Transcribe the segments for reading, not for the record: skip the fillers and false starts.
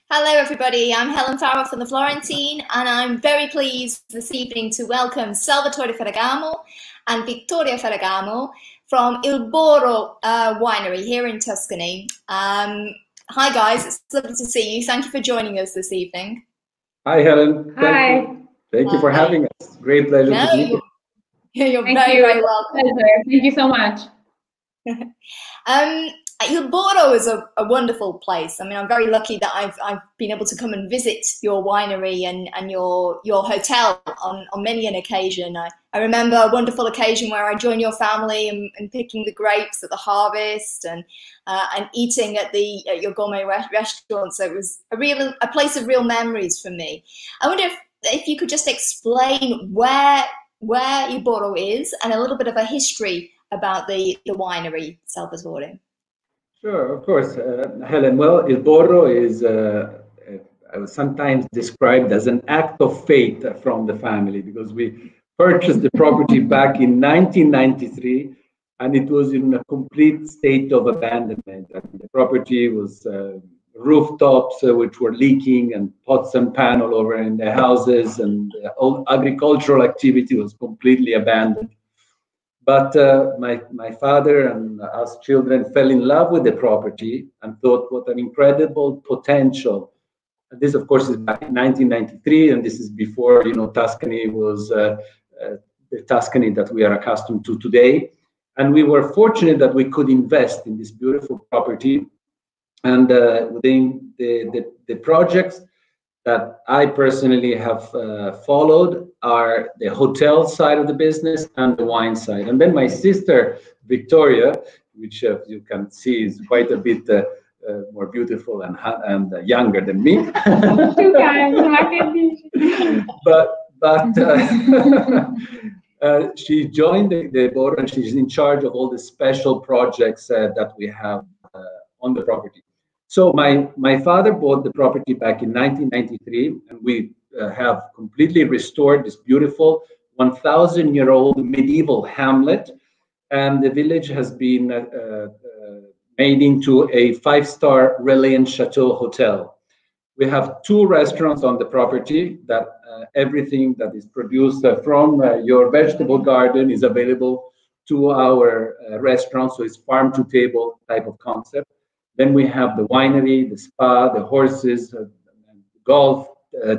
Hello everybody, I'm Helen Farrell from the Florentine and I'm very pleased this evening to welcome Salvatore Ferragamo and Vittoria Ferragamo from Il Borro Winery here in Tuscany. Hi guys, it's lovely to see you. Thank you for joining us this evening. Hi Helen. Hi. Thank you for having us. Great pleasure to be here. You're very welcome. Pleasure. Thank you so much. Il Borro is a wonderful place. I mean, I'm very lucky that I've been able to come and visit your winery and your hotel on many an occasion. I remember a wonderful occasion where I joined your family and picking the grapes at the harvest and eating at your gourmet restaurant. So it was a place of real memories for me. I wonder if you could just explain where Il Borro is and a little bit of a history about the winery, Salvatore. Sure, of course, Helen. Well, Il Borro is sometimes described as an act of faith from the family because we purchased the property back in 1993 and it was in a complete state of abandonment. The property was rooftops which were leaking and pots and pan all over in the houses, and all agricultural activity was completely abandoned. But my father and us children fell in love with the property and thought what an incredible potential. And this, of course, is back in 1993, and this is before, Tuscany was the Tuscany that we are accustomed to today. And we were fortunate that we could invest in this beautiful property. And within the projects that I personally have followed are the hotel side of the business and the wine side. And then my sister, Victoria, which you can see is quite a bit more beautiful and younger than me. but she joined the board and she's in charge of all the special projects that we have on the property. So my father bought the property back in 1993, and we have completely restored this beautiful 1,000-year-old medieval hamlet, and the village has been made into a 5-star Relais and Chateaux hotel. We have 2 restaurants on the property that everything that is produced from your vegetable garden is available to our restaurant, so it's farm-to-table type of concept. Then we have the winery, the spa, the horses, golf,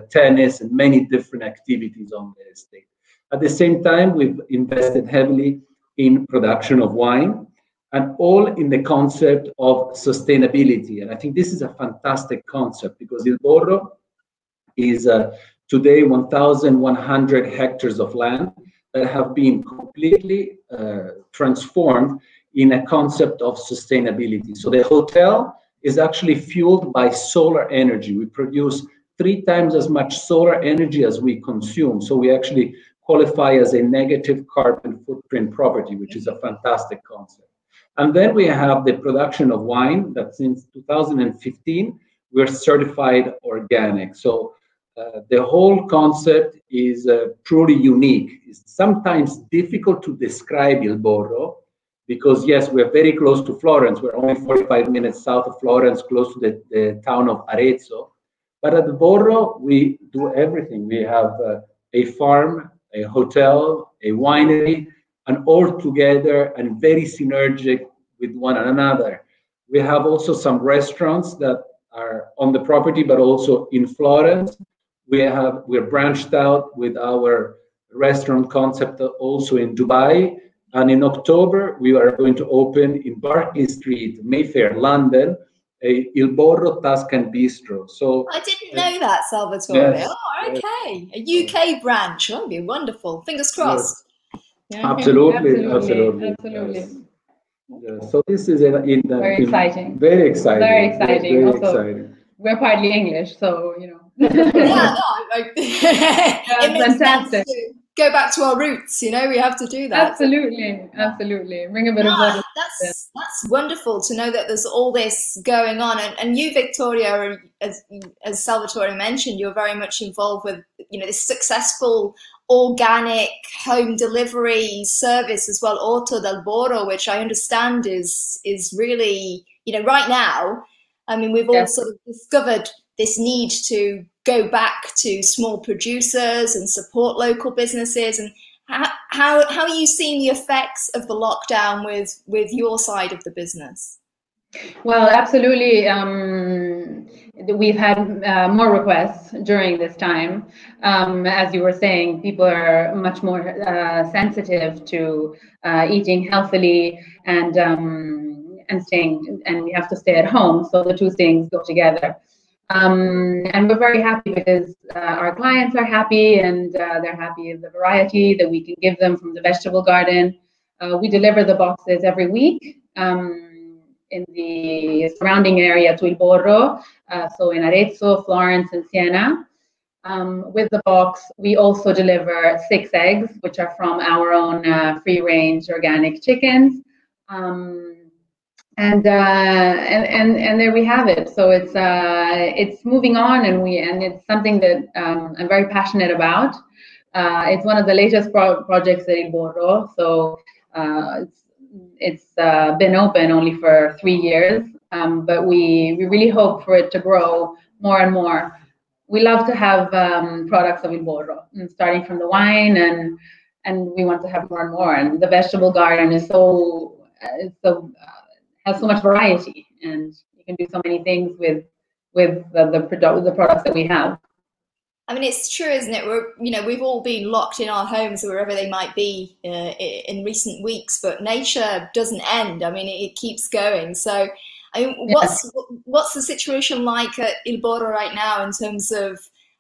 tennis, and many different activities on the estate. At the same time, we've invested heavily in production of wine, and all in the concept of sustainability. And I think this is a fantastic concept because Il Borro is today 1,100 hectares of land that have been completely transformed in a concept of sustainability. So the hotel is actually fueled by solar energy. We produce 3 times as much solar energy as we consume. So we actually qualify as a negative carbon footprint property, which is a fantastic concept. And then we have the production of wine that since 2015, we're certified organic. So the whole concept is truly unique. It's sometimes difficult to describe Il Borro, because yes, we're very close to Florence. We're only 45 minutes south of Florence, close to the town of Arezzo. But at the Borro, we do everything. We have a farm, a hotel, a winery, and all together and very synergic with one another. We have also some restaurants that are on the property, but also in Florence. We're branched out with our restaurant concept also in Dubai. And in October, we are going to open in Berkeley Street, Mayfair, London, a Il Borro Tuscan Bistro. So I didn't know that, Salvatore. Yes. Oh, okay. A UK branch. That would be wonderful. Fingers crossed. Yes. Yeah. Absolutely. Yes. Yeah. So this is very exciting. Very exciting. Very exciting. Very also, exciting. We're partly English, so yeah, no, it makes fantastic. Sense to go back to our roots. We have to do that. Absolutely, absolutely. Bring a bit of water. That's wonderful to know that there's all this going on, and you, Victoria, as Salvatore mentioned, you're very much involved with this successful organic home delivery service as well, Orto del Borro, which I understand is really right now. I mean, we've all sort of discovered this need to go back to small producers and support local businesses. And how are you seeing the effects of the lockdown with your side of the business? Well, absolutely. We've had more requests during this time. As you were saying, people are much more sensitive to eating healthily and staying, and we have to stay at home. So the two things go together. And we're very happy because our clients are happy, and they're happy with the variety that we can give them from the vegetable garden. We deliver the boxes every week. In the surrounding area to Il Borro, so in Arezzo, Florence, and Siena. With the box, we also deliver 6 eggs, which are from our own free-range organic chickens. And there we have it. So it's moving on, and it's something that I'm very passionate about. It's one of the latest projects at Il Borro, so it's been open only for 3 years, but we really hope for it to grow more and more. We love to have products of Il Borro, starting from the wine, and we want to have more and more. And the vegetable garden is has so much variety, and you can do so many things with the products that we have. I mean, it's true, isn't it? We've all been locked in our homes or wherever they might be in recent weeks, but nature doesn't end. I mean, it keeps going. So, I mean, what's the situation like at Il Borro right now in terms of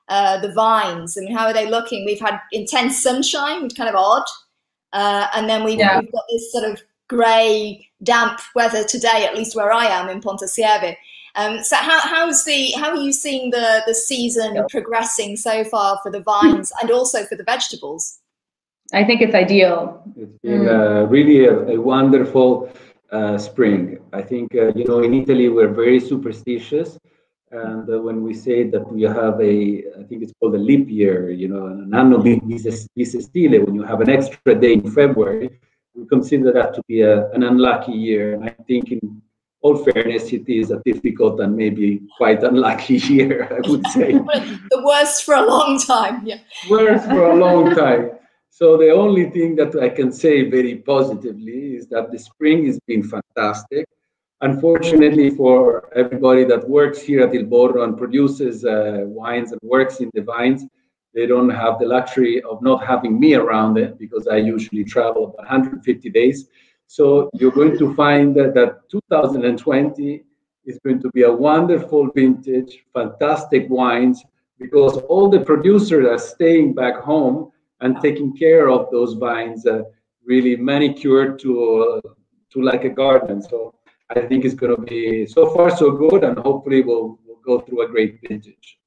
the vines? I mean, how are they looking? We've had intense sunshine, which is kind of odd, and then we've got this sort of grey, damp weather today, at least where I am in Pontasieve. So how are you seeing the season progressing so far for the vines and also for the vegetables? I think it's ideal. It's been really a wonderful spring. I think, in Italy, we're very superstitious. And when we say that we have I think it's called a leap year, an anno bisestile, when you have an extra day in February, we consider that to be an unlucky year. And I think in all fairness, it is a difficult and maybe quite unlucky year, I would say. The worst for a long time, yeah. Worst for a long time. So the only thing that I can say very positively is that the spring has been fantastic. Unfortunately for everybody that works here at Il Borro and produces wines and works in the vines, they don't have the luxury of not having me around it because I usually travel about 150 days. So you're going to find that 2020 is going to be a wonderful vintage, fantastic wines, because all the producers are staying back home and taking care of those vines, really manicured to like a garden. So I think it's going to be so far so good, and hopefully we'll go through a great vintage.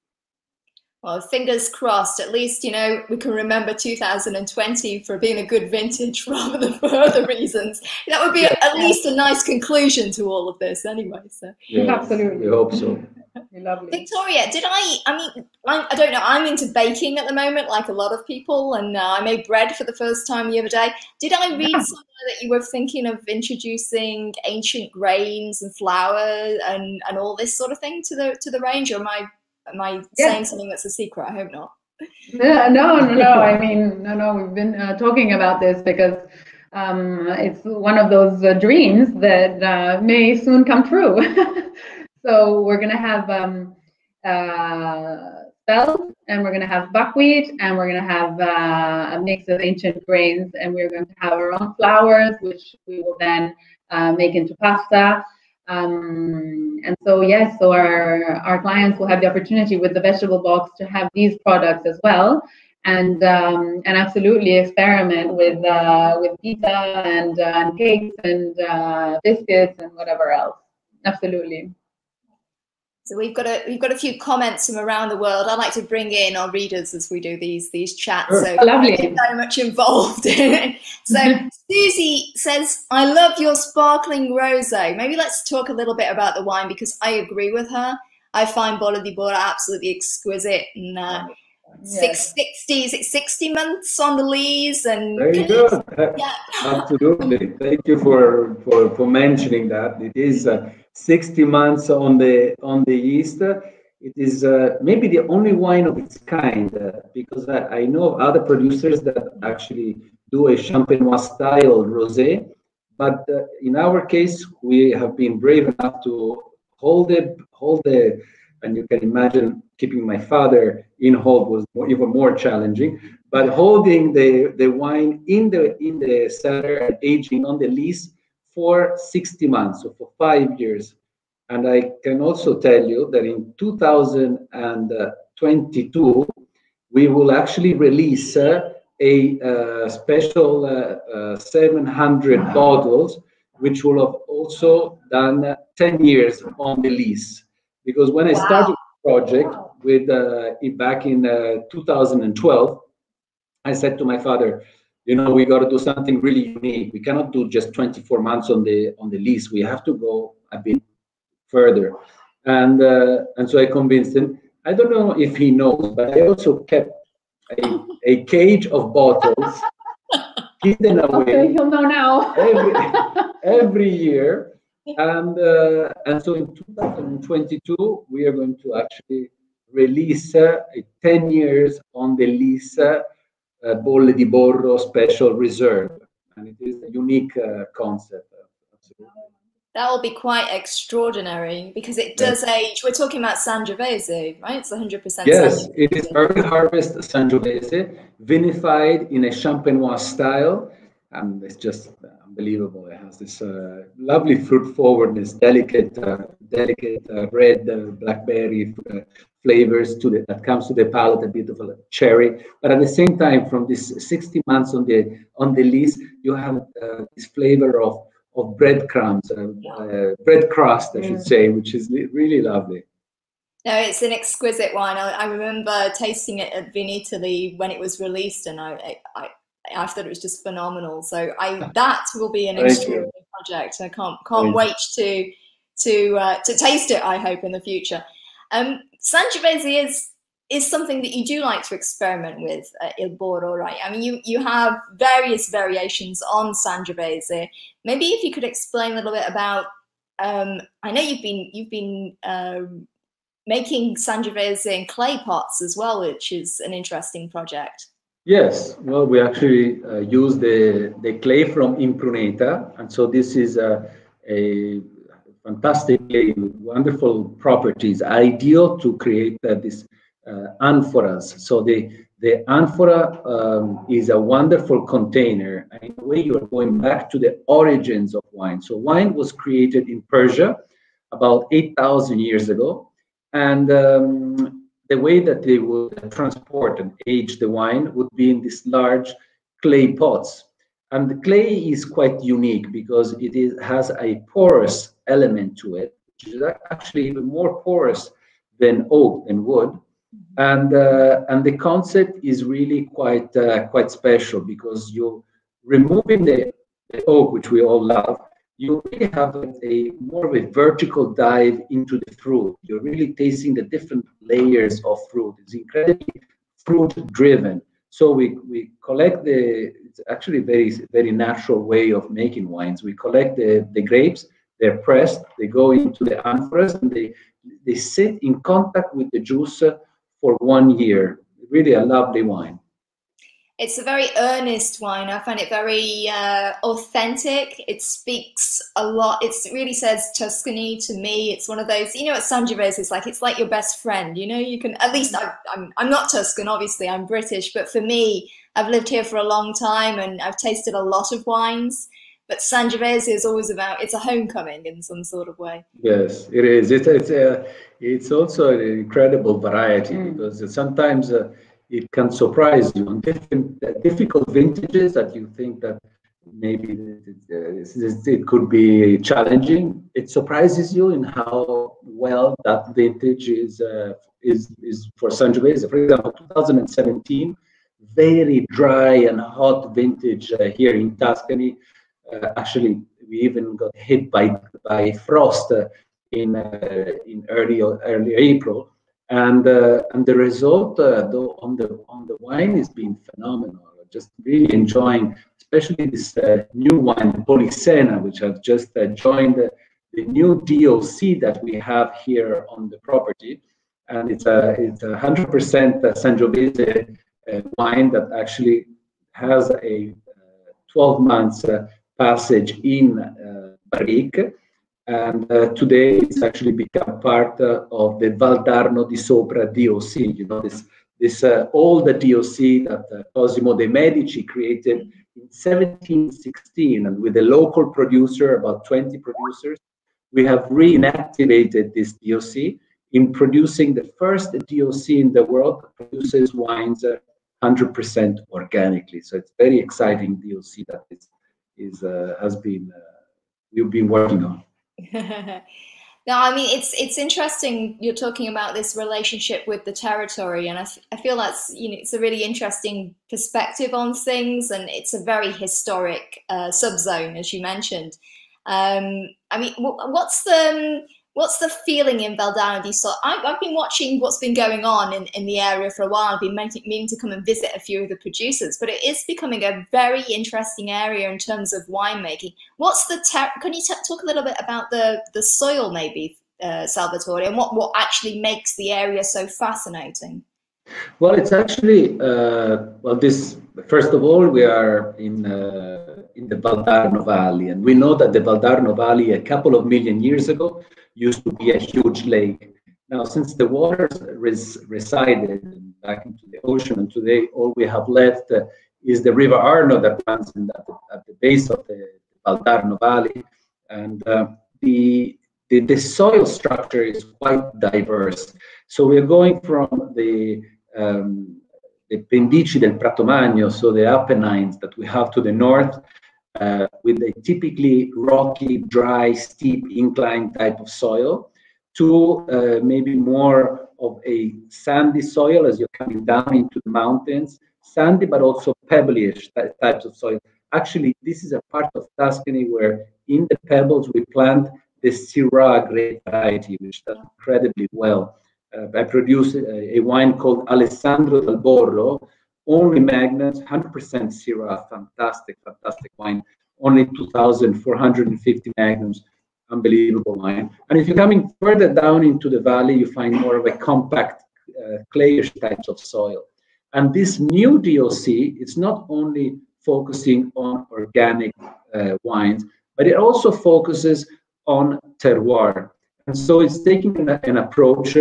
Well, fingers crossed. At least, we can remember 2020 for being a good vintage rather than for other reasons. That would be at least a nice conclusion to all of this anyway. So yes, absolutely. We hope so. Lovely. Victoria, I don't know, I'm into baking at the moment, like a lot of people, and I made bread for the first time the other day. Did I read somewhere that you were thinking of introducing ancient grains and flour and all this sort of thing to the range, or am I saying something that's a secret? I hope not. No. I mean, no. We've been talking about this because it's one of those dreams that may soon come true. So we're going to have spelt, and we're going to have buckwheat, and we're going to have a mix of ancient grains, and we're going to have our own flours, which we will then make into pasta. And so, yes, so our clients will have the opportunity with the vegetable box to have these products as well, and absolutely experiment with pizza and cakes and biscuits and whatever else. Absolutely. So we've got a few comments from around the world. I like to bring in our readers as we do these chats. Sure. So Lovely. I'm very much involved in it. So Susie says, "I love your sparkling rosé." Maybe let's talk a little bit about the wine, because I agree with her. I find Borro di Borro absolutely exquisite, and 60 months on the lees, and very good. Absolutely. Thank you for mentioning that. It is 60 months on the yeast. it is maybe the only wine of its kind, because I know of other producers that actually do a champenois style rosé, but in our case, we have been brave enough to hold the, and you can imagine keeping my father in hold was even more challenging. But holding the wine in the cellar and aging on the lees for 60 months, so for 5 years. And I can also tell you that in 2022, we will actually release a special 700 bottles, which will have also done 10 years on the lease. Because when I started the project with back in 2012, I said to my father, you know, we got to do something really unique. We cannot do just 24 months on the lease. We have to go a bit further. And so I convinced him. I don't know if he knows, but I also kept a cage of bottles hidden away. Okay, he'll know now. every year. And so in 2022, we are going to actually release a 10 years on the lease Bolle di Borro special reserve. And it is a unique concept. Absolutely. That will be quite extraordinary because it does age. We're talking about Sangiovese, right? It's 100%. Yes, it is early harvest Sangiovese, vinified in a champenois style, and it's just unbelievable. It has this lovely fruit forwardness, delicate red blackberry flavors that comes to the palate, a bit of a cherry. But at the same time, from this 60 months on the lease, you have this flavor of breadcrumbs, bread crust, I should say, which is really lovely. No, it's an exquisite wine. I remember tasting it at Vinitaly when it was released, and I thought it was just phenomenal. So that will be an extraordinary project. I can't wait to taste it. I hope in the future. Sangiovese is something that you do like to experiment with at Il Borro, right? I mean, you have various variations on Sangiovese. Maybe if you could explain a little bit about. I know you've been making Sangiovese in clay pots as well, which is an interesting project. Yes, well, we actually use the clay from Impruneta, and so this is a fantastically wonderful properties, ideal to create this amphoras. So the amphora is a wonderful container, and in a way you are going back to the origins of wine. So wine was created in Persia about 8,000 years ago, and the way that they would transport and age the wine would be in these large clay pots. And the clay is quite unique because it has a porous element to it, which is actually even more porous than oak and wood. And the concept is really quite special because you're removing the oak, which we all love. You really have a more of a vertical dive into the fruit. You're really tasting the different layers of fruit. It's incredibly fruit driven. So we collect it's actually a very natural way of making wines. We collect the grapes, they're pressed, they go into the amphoras, and they sit in contact with the juice for 1 year. Really a lovely wine. It's a very earnest wine. I find it very authentic. It speaks a lot. It really says Tuscany to me. It's one of those, you know, at Sangiovese, it's like your best friend. You know, you can, at least I'm not Tuscan, obviously, I'm British, but for me, I've lived here for a long time and I've tasted a lot of wines. But Sangiovese is always it's a homecoming in some sort of way. Yes, it is. It's also an incredible variety because sometimes it can surprise you on difficult vintages that you think that maybe it could be challenging. It surprises you in how well that vintage is for Sangiovese. For example, 2017, very dry and hot vintage here in Tuscany. Actually, we even got hit by frost in early April. And the result, though, on the wine has been phenomenal. Just really enjoying, especially this new wine, Polissena, which have just joined the new DOC that we have here on the property. and it's a 100% Sangiovese wine that actually has a 12 months passage in barrique, and today it's actually become part of the Valdarno di Sopra DOC. You know, this old DOC that Cosimo de' Medici created in 1716, and with a local producer, about 20 producers, we have reactivated this DOC in producing the first DOC in the world that produces wines 100% organically. So it's very exciting DOC that we've been working on. No, I mean, it's interesting you're talking about this relationship with the territory, and I feel that's, you know, it's a really interesting perspective on things, and it's a very historic subzone, as you mentioned. I mean, what's the feeling in Valdarno di Sopra? I've been watching what's been going on in the area for a while. I've been meaning to come and visit a few of the producers, but it is becoming a very interesting area in terms of winemaking. Can you talk a little bit about the soil, maybe, Salvatore, and what actually makes the area so fascinating? Well, it's actually, first of all, we are in the Valdarno Valley, and we know that the Valdarno Valley a couple of million years ago used to be a huge lake. Now, since the waters resided back into the ocean, and today all we have left is the River Arno that runs at the base of the Valdarno Valley, and the soil structure is quite diverse. So we're going from the Pendici del Prato Magno, so the Apennines that we have to the north, with a typically rocky, dry, steep incline type of soil, to maybe more of a sandy soil as you're coming down into the mountains, sandy but also pebblyish types of soil. Actually, this is a part of Tuscany where in the pebbles we plant the Syrah grape variety, which does incredibly well. I produce a wine called Alessandro del Borro, only magnums, 100% Syrah, fantastic wine, only 2,450 magnums, unbelievable wine. And if you're coming further down into the valley, you find more of a compact, clayish types of soil. And this new DOC, it's not only focusing on organic wines, but it also focuses on terroir. And so it's taking an approach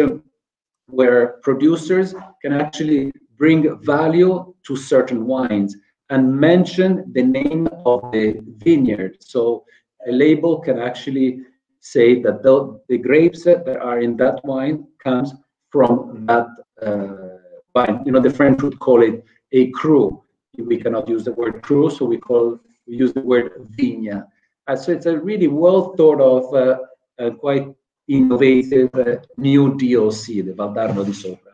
where producers can actually bring value to certain wines and mention the name of the vineyard. So a label can actually say that the grapes that are in that wine comes from that vine. You know, the French would call it a cru. We cannot use the word cru, so we use the word vigna. So it's a really well thought of, quite innovative new DOC, the Valdarno di Sopra.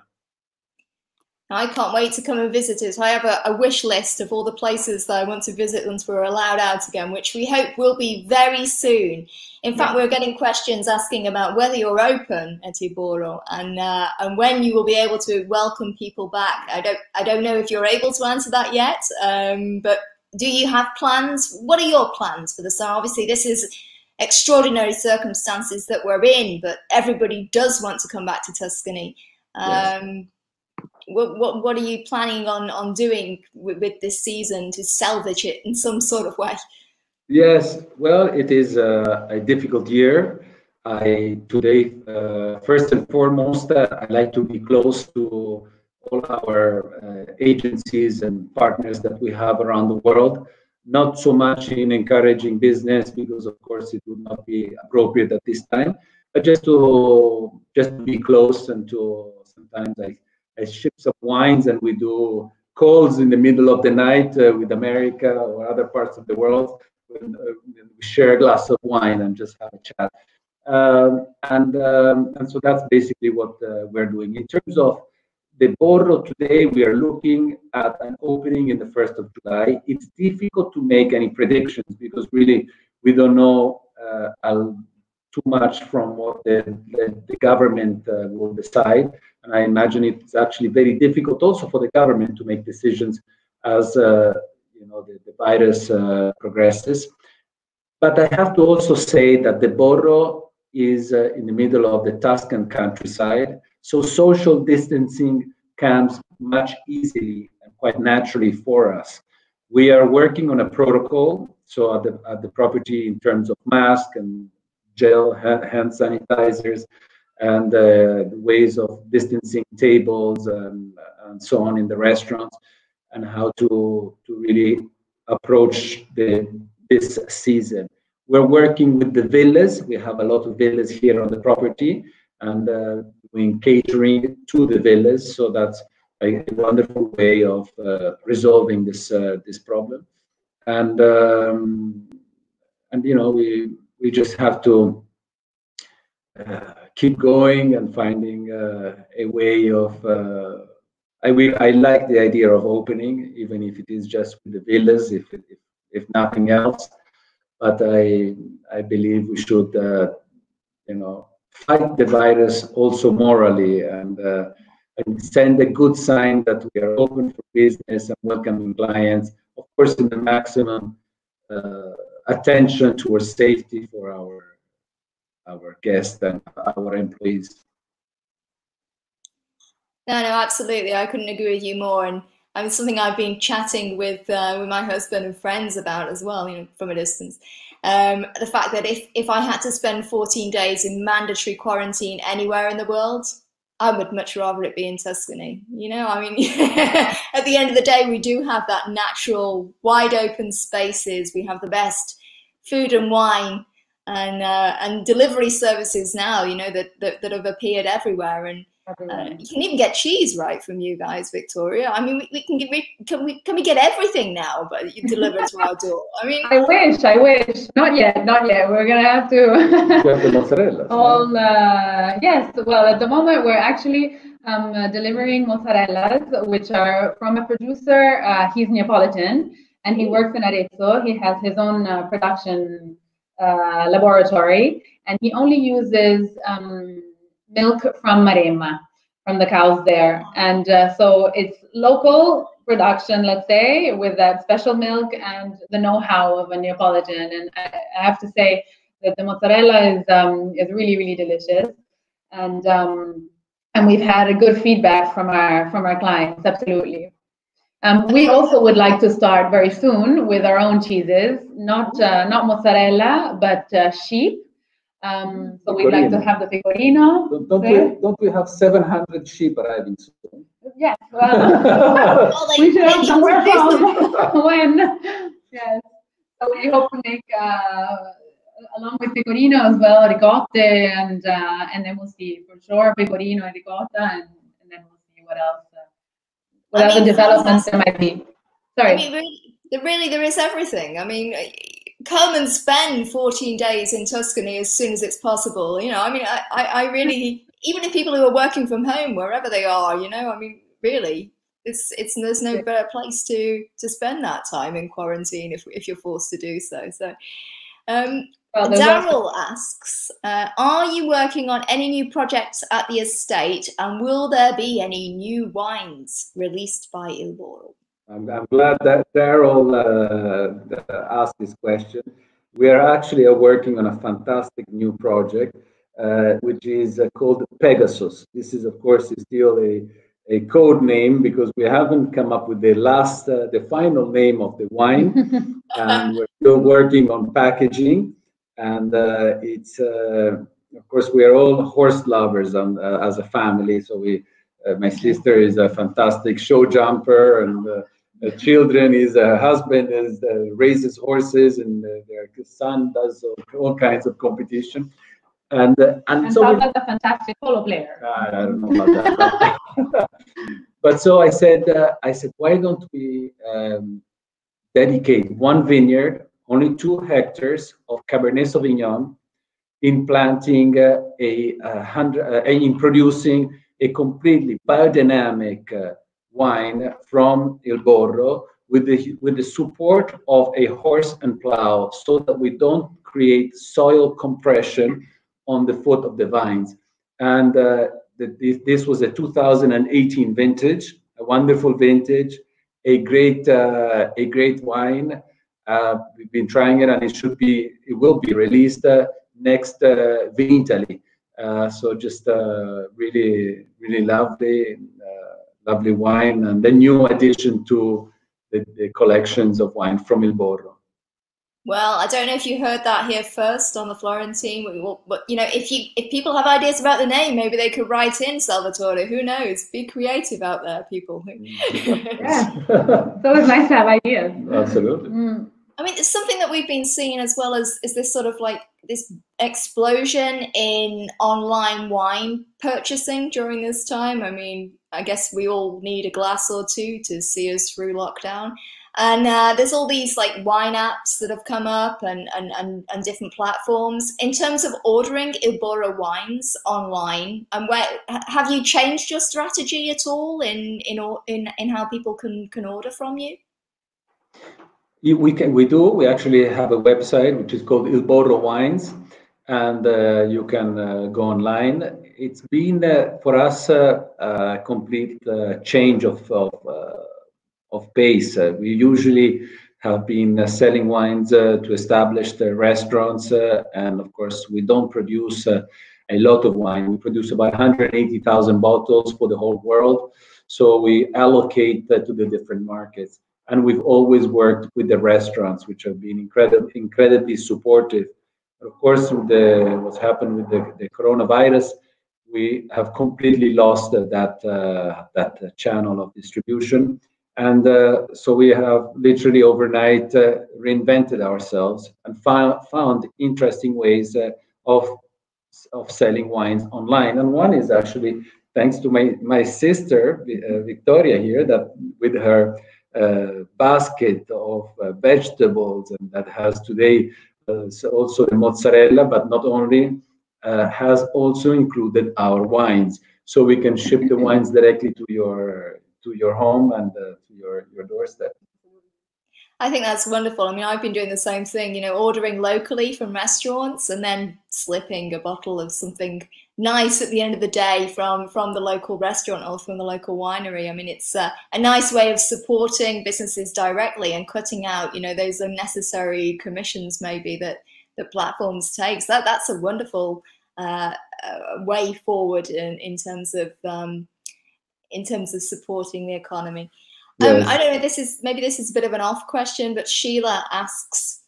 I can't wait to come and visit it. I have a wish list of all the places that I want to visit once we're allowed out again, which we hope will be very soon. In fact, we're getting questions asking about whether you're open at Il Borro and when you will be able to welcome people back. I don't know if you're able to answer that yet, but do you have plans? What are your plans for the summer? Obviously, this is extraordinary circumstances that we're in, but everybody does want to come back to Tuscany. Yes. What are you planning on doing with this season to salvage it in some sort of way? Yes, well, it is a difficult year. Today, first and foremost, I like to be close to all our agencies and partners that we have around the world. Not so much in encouraging business, because of course it would not be appropriate at this time, but just to be close, and to sometimes I ship some wines and we do calls in the middle of the night with America or other parts of the world. We share a glass of wine and just have a chat. And so that's basically what we're doing. In terms of the Borro today, we are looking at an opening in the 1st of July. It's difficult to make any predictions because really we don't know too much from what the government will decide. And I imagine it's actually very difficult also for the government to make decisions as the virus progresses. But I have to also say that the Borro is in the middle of the Tuscan countryside. So social distancing comes much easily and quite naturally for us. We are working on a protocol, so at the property in terms of mask and gel, hand sanitizers, and ways of distancing tables and so on in the restaurants, and how to really approach this season. We're working with the villas. We have a lot of villas here on the property, and doing catering to the villas. So that's a wonderful way of resolving this problem. And you know, we just have to keep going and finding a way of. I like the idea of opening, even if it is just with the villas, if nothing else. But I believe we should, you know, fight the virus also morally, and send a good sign that we are open for business and welcoming clients, of course, in the maximum attention towards safety for our guests and our employees. No, absolutely. I couldn't agree with you more. And I mean, something I've been chatting with my husband and friends about as well, you know, from a distance. The fact that if I had to spend 14 days in mandatory quarantine anywhere in the world, I would much rather it be in Tuscany. You know, I mean, at the end of the day, we do have that natural, wide open spaces. We have the best food and wine, and delivery services now, you know, that have appeared everywhere. And you can even get cheese right from you guys, Victoria. I mean, can we get everything now, but you deliver to our door? I mean, I wish. Not yet. We're gonna have to. have the mozzarella. Yes. Well, at the moment we're actually delivering mozzarellas, which are from a producer. He's Neapolitan and he works in Arezzo. He has his own production laboratory, and he only uses milk from Maremma, from the cows there. And so it's local production, let's say, with that special milk and the know-how of a Neapolitan. And I have to say that the mozzarella is really, really delicious. And we've had a good feedback from our clients, absolutely. We also would like to start very soon with our own cheeses, not mozzarella, but sheep. So we'd like to have the pecorino. Don't we have 700 sheep arriving soon? Yes, well, we should have somewhere from when. Yes, so we hope to make, along with pecorino as well, ricotte, and then we'll see for sure pecorino and ricotta, and then we'll see what else. What other developments there might be. Sorry. I mean, really, there is everything. I mean, come and spend 14 days in Tuscany as soon as it's possible. You know, I mean, I really, even if people who are working from home, wherever they are, you know, I mean, really, there's no better place to spend that time in quarantine if you're forced to do so. So, Daryl asks, are you working on any new projects at the estate, and will there be any new wines released by Il Borro? I'm glad that Daryl asked this question. We are actually working on a fantastic new project, which is called Pegasus. This is, of course, still a code name because we haven't come up with the final name of the wine, and we're still working on packaging. And it's, of course, we are all horse lovers as a family. So my sister is a fantastic show jumper, and children, his husband raises horses, and their son does all kinds of competition. And so Salva's a fantastic polo player. I don't know about that. But so I said, why don't we dedicate one vineyard, only 2 hectares of Cabernet Sauvignon, in planting in producing a completely biodynamic wine from Il Borro with the support of a horse and plow, so that we don't create soil compression on the foot of the vines. And this was a 2018 vintage, a wonderful vintage, a great wine. We've been trying it, and it will be released next Vinitaly. So just really really lovely, lovely wine, and the new addition to the collections of wine from Il Borro. Well, I don't know if you heard that here first on the Florentine, but you know, if people have ideas about the name, maybe they could write in, Salvatore. Who knows? Be creative out there, people. Yeah, it's always nice to have ideas. Absolutely. I mean, it's something that we've been seeing as well as is this sort of like this explosion in online wine purchasing during this time. I mean, I guess we all need a glass or two to see us through lockdown. And there's all these like wine apps that have come up and different platforms. In terms of ordering Il Borro wines online, and where have you changed your strategy at all in how people can order from you? We actually have a website which is called Il Borro Wines, and you can go online. It's been for us a complete change of pace. We usually have been selling wines to established restaurants, and of course, we don't produce a lot of wine. We produce about 180,000 bottles for the whole world, so we allocate to the different markets. And we've always worked with the restaurants, which have been incredibly supportive. But of course, with what's happened with the coronavirus, we have completely lost that channel of distribution. And so we have literally overnight reinvented ourselves and found interesting ways of selling wines online. And one is actually thanks to my sister, Vittoria here, that with her basket of vegetables, and that has today also the mozzarella, but not only, has also included our wines. So we can ship the wines directly to your home and to your doorstep. I think that's wonderful. I mean, I've been doing the same thing, you know, ordering locally from restaurants and then slipping a bottle of something nice at the end of the day from the local restaurant or from the local winery. I mean, it's a nice way of supporting businesses directly and cutting out, you know, those unnecessary commissions maybe that platforms take. So that's a wonderful way forward in terms of supporting the economy. Yes. I don't know, this is a bit of an off question, but Sheila asks,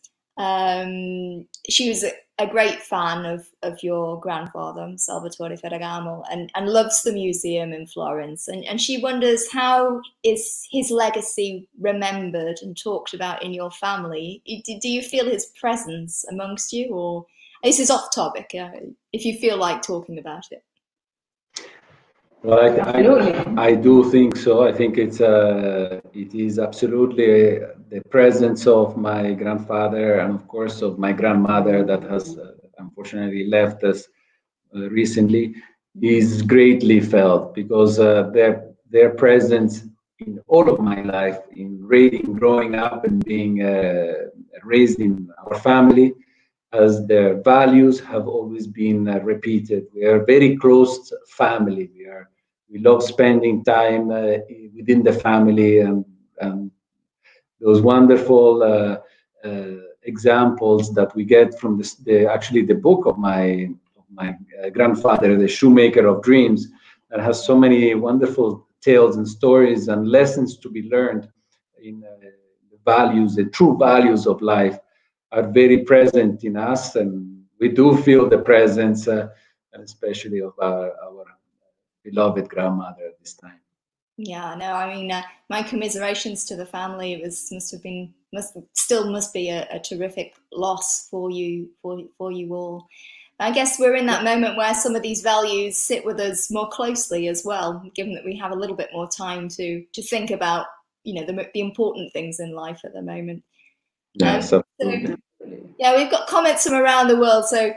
she was a great fan of your grandfather, Salvatore Ferragamo, and loves the museum in Florence. And she wonders, how is his legacy remembered and talked about in your family? Do you feel his presence amongst you, or this is off topic, if you feel like talking about it? Well, I do think so. I think it is absolutely the presence of my grandfather and of course of my grandmother that has unfortunately left us recently is greatly felt, because their presence in all of my life, in growing up and being raised in our family, as their values have always been repeated. We are a very close family. We love spending time within the family, and those wonderful examples that we get from actually the book of my grandfather, The Shoemaker of Dreams, that has so many wonderful tales and stories and lessons to be learned in the true values of life, are very present in us, and we do feel the presence, especially of our beloved grandmother at this time. Yeah, no, I mean, my commiserations to the family. It must be a terrific loss for you all. I guess we're in that moment where some of these values sit with us more closely as well, given that we have a little bit more time to think about, you know, the important things in life at the moment. Yes, yeah, we've got comments from around the world. So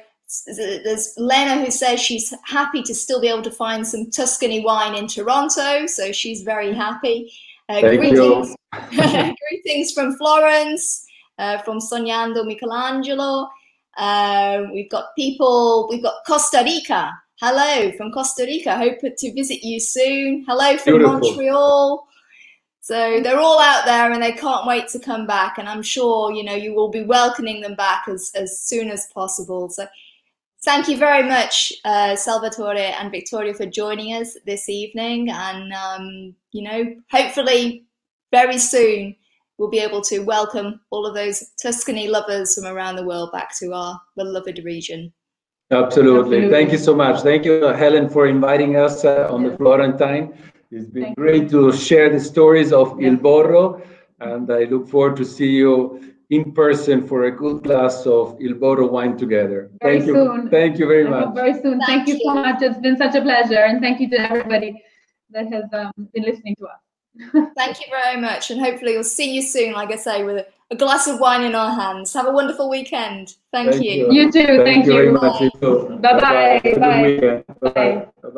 there's Lena who says she's happy to still be able to find some Tuscany wine in Toronto, so she's very happy. Greetings, greetings from Florence, from Sognando Michelangelo. We've got Costa Rica. Hello from Costa Rica. Hope to visit you soon. Hello from Montreal. So they're all out there and they can't wait to come back. And I'm sure, you know, you will be welcoming them back as soon as possible. So Thank you very much, Salvatore and Vittoria, for joining us this evening. And, you know, hopefully very soon we'll be able to welcome all of those Tuscany lovers from around the world back to our beloved region. Absolutely. Thank you so much. Thank you, Helen, for inviting us on the Florentine. It's been great to share the stories of Il Borro, and I look forward to see you in person for a good glass of Il Borro wine together. Very soon. Thank you very much. Very soon. Thank you so much. It's been such a pleasure, and thank you to everybody that has been listening to us. Thank you very much, and hopefully we'll see you soon, like I say, with a glass of wine in our hands. Have a wonderful weekend. Thank you. You too. Thank you very much. Bye-bye. Bye. Bye. Bye. Bye.